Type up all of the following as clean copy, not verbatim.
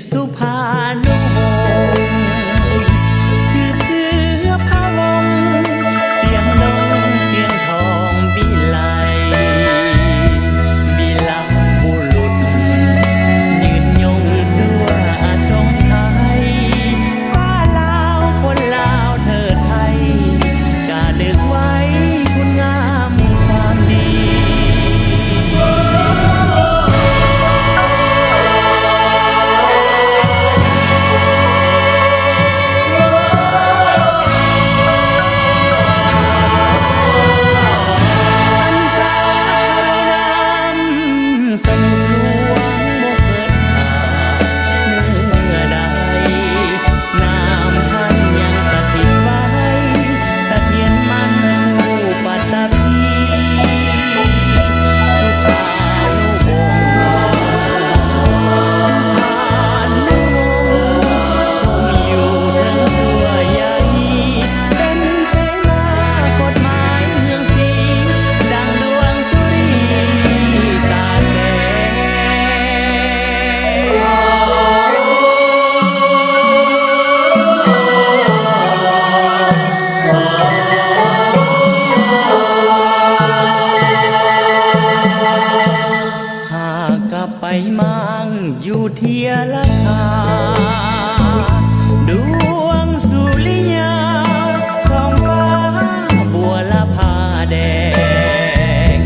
สุภานุวงศ์สืบเสือพระวงศ์เสียงนงเสียงทองบิไลบิลับบุรุษยืนยงสั่วทรงไทยซาลาวคนลาวเธอไทยจะลึกไว้คุณงามความดีสมุทรหลวงบ่เกิดขาดเมื่อใดน้ำท่านยังสถิตไว้เสถียรมั่นคู่ปัตตภีสุภานุวงศ์สุภานุวงศ์คงอยู่ถึงชั่วใหญ่เป็นเสนากฎหมายเมืองศรีดังดวงสุรีสาดแสงหากกลับไปมั่งอยู่เทียละคาดวงสุริยาส่องฟ้าบัวละพาแดง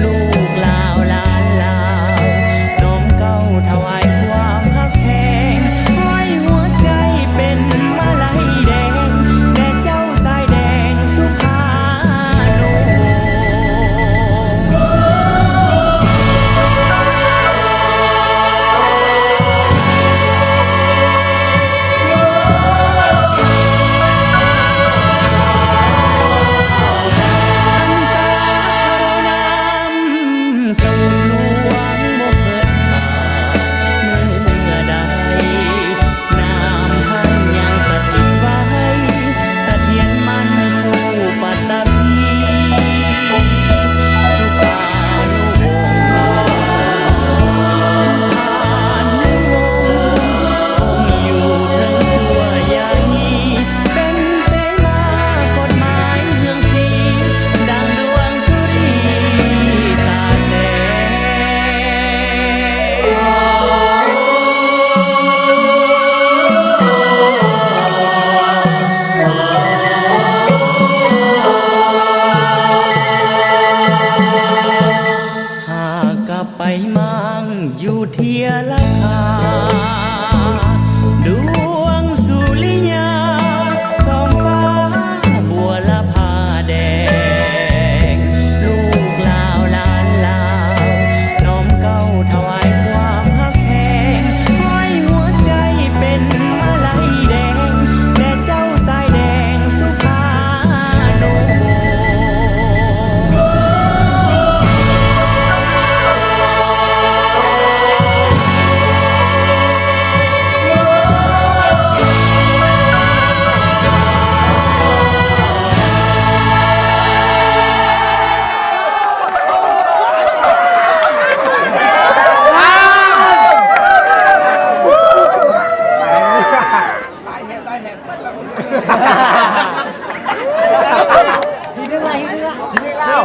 ลูกลาวลานลาวน้อมเก้าถวายความฮักแพงห้อยหัวใจเป็นมาลัยแดงแด่เจ้าสายแดงสุภานุวงศ์สมุทรหลวงบ่เกิดขาดเมื่อใดน้ำท่านยังสถิตไว้เสถียรมั่นคู่ปัตตภีสุภานุวงศ์สุภานุวงศ์คงอยู่ถึงชั่วใหญ่เป็นเสนากฎหมายเมืองศรีดังดวงสุรีสาดแสงหากกลับไปมั่งอยู่เทียละคาดวงสุริยาส่องฟ้าบัวละพาแดงลูกลาวลานลาวน้อมเก้าถวายความฮักแพงห้อยหัวใจเป็นมาลัยแดงแด่เจ้าสายแดงสุภานุวงศ์ ทีนึงอะไรทีนึงทีนึงแล้ว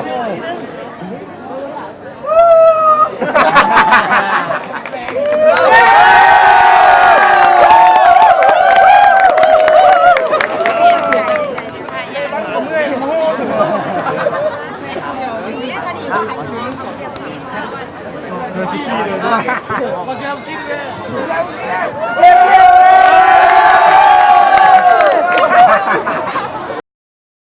เขาเชื่อมกินเลย